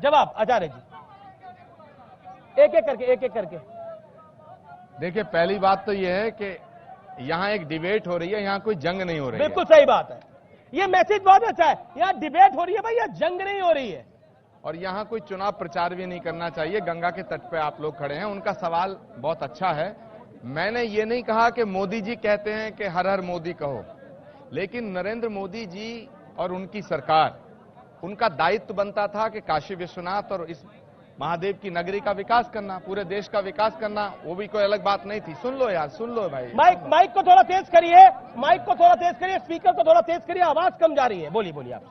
जवाब आचार्य जी, एक एक करके। देखिए, पहली बात तो यह है कि यहां एक डिबेट हो रही है, यहां कोई जंग नहीं हो रही है। बिल्कुल सही बात है, ये मैसेज बहुत अच्छा है। यहां डिबेट हो रही है भाई, यहां जंग नहीं हो रही है। और यहां कोई चुनाव प्रचार भी नहीं करना चाहिए। गंगा के तट पे आप लोग खड़े हैं, उनका सवाल बहुत अच्छा है। मैंने ये नहीं कहा कि मोदी जी कहते हैं कि हर हर मोदी कहो, लेकिन नरेंद्र मोदी जी और उनकी सरकार, उनका दायित्व बनता था कि काशी विश्वनाथ और इस महादेव की नगरी का विकास करना, पूरे देश का विकास करना, वो भी कोई अलग बात नहीं थी। सुन लो यार, सुन लो भाई। माइक को थोड़ा तेज करिए, माइक को थोड़ा तेज करिए, स्पीकर को थोड़ा तेज करिए, आवाज कम जा रही है। बोलिए आप।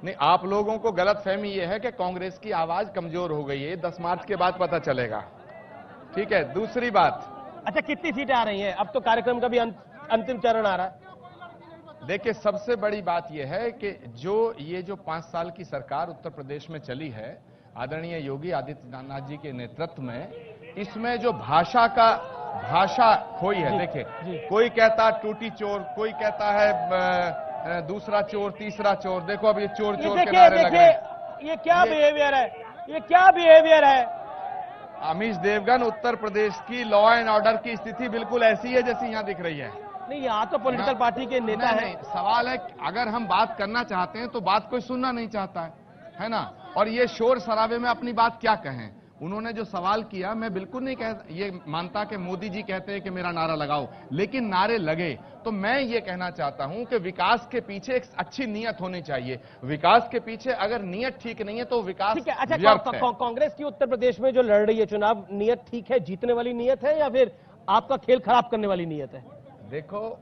नहीं, आप लोगों को गलतफहमी यह है कि कांग्रेस की आवाज कमजोर हो गई है। 10 मार्च के बाद पता चलेगा, ठीक है। दूसरी बात, अच्छा, कितनी सीटें आ रही हैं? अब तो कार्यक्रम का भी अंतिम चरण आ रहा है। देखिए, सबसे बड़ी बात यह है कि ये जो 5 साल की सरकार उत्तर प्रदेश में चली है आदरणीय योगी आदित्यनाथ जी के नेतृत्व में, इसमें जो भाषा खोई है। देखिए, कोई कहता टूटी चोर, कोई कहता है दूसरा चोर, तीसरा चोर। देखो अब ये चोर के नारे लग रहे हैं। ये क्या बिहेवियर है, ये क्या बिहेवियर है? अमीश देवगन, उत्तर प्रदेश की लॉ एंड ऑर्डर की स्थिति बिल्कुल ऐसी है जैसी यहां दिख रही है। नहीं, यहाँ तो पॉलिटिकल पार्टी के नेता हैं। सवाल है, अगर हम बात करना चाहते हैं तो बात कोई सुनना नहीं चाहता है ना। और ये शोर शराबे में अपनी बात क्या कहें। उन्होंने जो सवाल किया, मैं बिल्कुल नहीं ये मानता कि मोदी जी कहते हैं कि मेरा नारा लगाओ, लेकिन नारे लगे तो मैं ये कहना चाहता हूं कि विकास के पीछे एक अच्छी नीयत होनी चाहिए। विकास के पीछे अगर नीयत ठीक नहीं है तो विकास ठीक है। अच्छा, कांग्रेस की उत्तर प्रदेश में जो लड़ रही है चुनाव, नीयत ठीक है, जीतने वाली नीयत है या फिर आपका खेल खराब करने वाली नीयत है? देखो,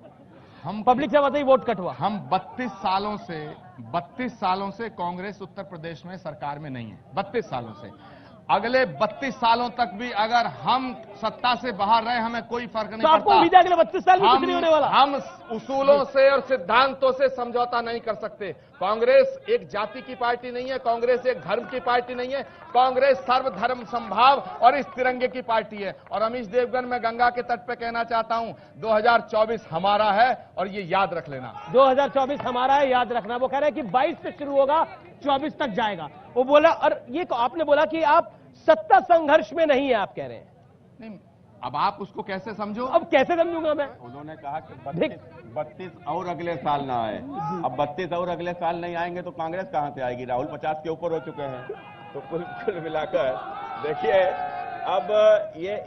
हम पब्लिक से बताइए, वोट कटवा। हम 32 सालों से कांग्रेस उत्तर प्रदेश में सरकार में नहीं है। 32 सालों से। अगले 32 सालों तक भी अगर हम सत्ता से बाहर रहे, हमें कोई फर्क नहीं पड़ता। आपको उम्मीद है अगले 32 साल में कुछ नहीं होने वाला? हम उसूलों से और सिद्धांतों से समझौता नहीं कर सकते। कांग्रेस एक जाति की पार्टी नहीं है, कांग्रेस एक धर्म की पार्टी नहीं है, कांग्रेस सर्वधर्म समभाव और इस तिरंगे की पार्टी है। और अमीश देवगन, मैं गंगा के तट पे कहना चाहता हूं, 2024 हमारा है और ये याद रख लेना। 2024 हमारा है, याद रखना। वो कह रहे हैं कि 22 से शुरू होगा, 24 तक जाएगा। वो बोला, और ये आपने बोला कि आप सत्ता संघर्ष में नहीं है, आप कह रहे हैं। नहीं, अब आप उसको कैसे समझो? अब कैसे समझूंगा मैं? उन्होंने कहा कि 32 और अगले साल ना आए। अब 32 और अगले साल नहीं आएंगे तो कांग्रेस कहां से आएगी? राहुल 50 के ऊपर हो चुके हैं। तो कुल मिलाकर देखिए, अब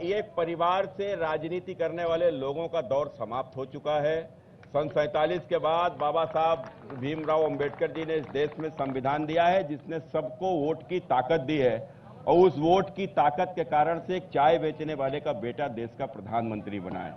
ये परिवार से राजनीति करने वाले लोगों का दौर समाप्त हो चुका है। सन 47 के बाद बाबा साहब भीमराव अंबेडकर जी ने इस देश में संविधान दिया है, जिसने सबको वोट की ताकत दी है। और उस वोट की ताकत के कारण से एक चाय बेचने वाले का बेटा देश का प्रधानमंत्री बना है।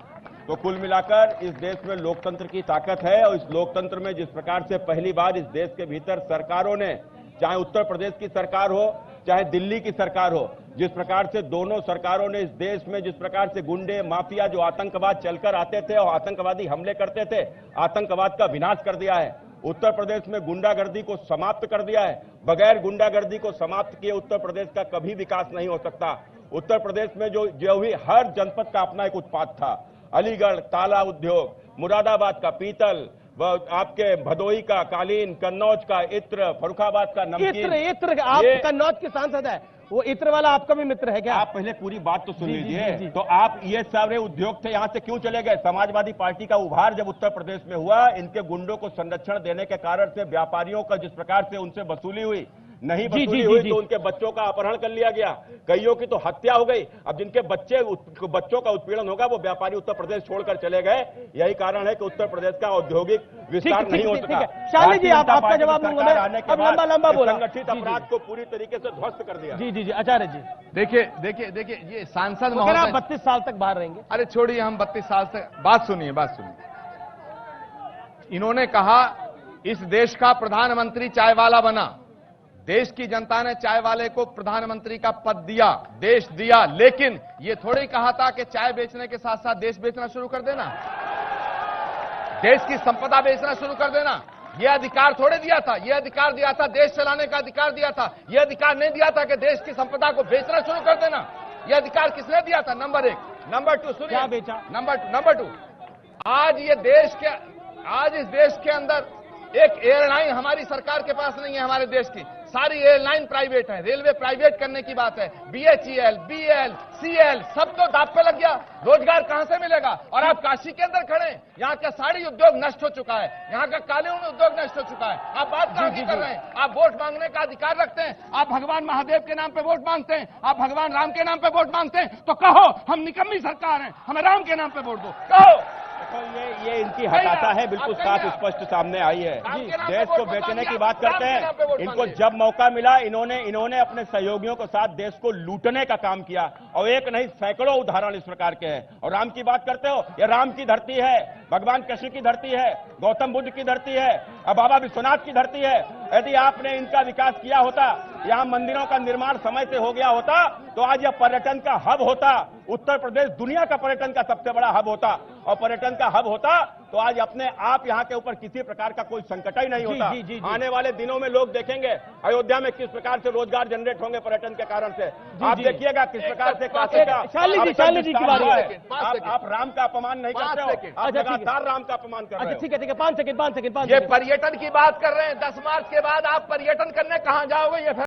तो कुल मिलाकर इस देश में लोकतंत्र की ताकत है। और इस लोकतंत्र में जिस प्रकार से पहली बार इस देश के भीतर सरकारों ने, चाहे उत्तर प्रदेश की सरकार हो चाहे दिल्ली की सरकार हो, जिस प्रकार से दोनों सरकारों ने इस देश में जिस प्रकार से गुंडे माफिया जो आतंकवाद चलकर आते थे और आतंकवादी हमले करते थे, आतंकवाद का विनाश कर दिया है। उत्तर प्रदेश में गुंडागर्दी को समाप्त कर दिया है। बगैर गुंडागर्दी को समाप्त किए उत्तर प्रदेश का कभी विकास नहीं हो सकता। उत्तर प्रदेश में जो भी हर जनपद का अपना एक उत्पाद था। अलीगढ़ ताला उद्योग, मुरादाबाद का पीतल, आपके भदोही का कालीन, कन्नौज का इत्र, फर्रुखाबाद का नमकीन। इत्र आप कन्नौज के सांसद है, वो इत्र वाला आपका भी मित्र है क्या? आप पहले पूरी बात तो सुन लीजिए। तो आप ये सारे उद्योग थे, यहां से क्यों चले गए? समाजवादी पार्टी का उभार जब उत्तर प्रदेश में हुआ, इनके गुंडों को संरक्षण देने के कारण से व्यापारियों का जिस प्रकार से उनसे वसूली हुई, नहीं वसूली हुई तो उनके बच्चों का अपहरण कर लिया गया, कईयों की तो हत्या हो गई। अब जिनके बच्चों का उत्पीड़न होगा वो व्यापारी उत्तर प्रदेश छोड़कर चले गए। यही कारण है कि उत्तर प्रदेश का औद्योगिक विस्तार नहीं हो सका। शालिनी जी, आपका जवाब दूंगा मैं। अब लंबा बोला। संगठित अपराध को पूरी तरीके से ध्वस्त कर दिया। जी आचार्य जी, देखिए ये सांसद महोदय 32 साल तक बाहर रहेंगे। अरे छोड़िए, हम 32 साल से बात सुनिए। इन्होंने कहा इस देश का प्रधानमंत्री चाय वाला बना। देश की जनता ने चाय वाले को प्रधानमंत्री का पद दिया, देश दिया, लेकिन ये थोड़ी कहा था कि चाय बेचने के साथ साथ देश बेचना शुरू कर देना, देश की संपदा बेचना शुरू कर देना। यह अधिकार थोड़े दिया था। यह अधिकार दिया था, देश चलाने का अधिकार दिया था। यह अधिकार नहीं दिया था कि देश की संपदा को बेचना शुरू कर देना। यह अधिकार किसने दिया था? नंबर 1। नंबर 2 सुनिए, क्या बेचा? नंबर 2 आज इस देश के अंदर एक एयरलाइन हमारी सरकार के पास नहीं है, हमारे देश की सारी एयरलाइन प्राइवेट है, रेलवे प्राइवेट करने की बात है, BHEL, BL, CL सब तो दांव पे लग गया, रोजगार कहां से मिलेगा? और आप काशी के अंदर खड़े हैं, यहाँ का साड़ी उद्योग नष्ट हो चुका है, यहाँ का कालीन उद्योग नष्ट हो चुका है, आप बात कहां की कर रहे हैं? आप वोट मांगने का अधिकार रखते हैं, आप भगवान महादेव के नाम पे वोट मांगते हैं, आप भगवान राम के नाम पे वोट मांगते हैं, तो कहो हम निकम्मी सरकार हैं, हमें राम के नाम पे वोट दो, कहो। तो ये इनकी हताशा है, बिल्कुल साफ स्पष्ट सामने आई है। देश को बेचने की बात करते हैं, इनको जब मौका मिला इन्होंने अपने सहयोगियों के साथ देश को लूटने का काम किया, और एक नहीं सैकड़ों उदाहरण इस प्रकार के हैं। और राम की बात करते हो, ये राम की धरती है, भगवान कृष्ण की धरती है, गौतम बुद्ध की धरती है, और बाबा विश्वनाथ की धरती है। यदि आपने इनका विकास किया होता, यहाँ मंदिरों का निर्माण समय से हो गया होता, तो आज यह पर्यटन का हब होता। उत्तर प्रदेश दुनिया का पर्यटन का सबसे बड़ा हब होता, और पर्यटन का हब होता तो आज अपने आप यहाँ के ऊपर किसी प्रकार का कोई संकट ही नहीं होता। आने वाले दिनों में लोग देखेंगे अयोध्या में किस प्रकार से रोजगार जनरेट होंगे पर्यटन के कारण से। आप देखिएगा किस प्रकार से काशी का आप राम का अपमान नहीं करते हो, आप लगातार राम का अपमान कर रहे हो। ठीक है 5 सेकंड ये पर्यटन की बात कर रहे हैं, 10 मार्च के बाद आप पर्यटन करने कहां जाओगे? ये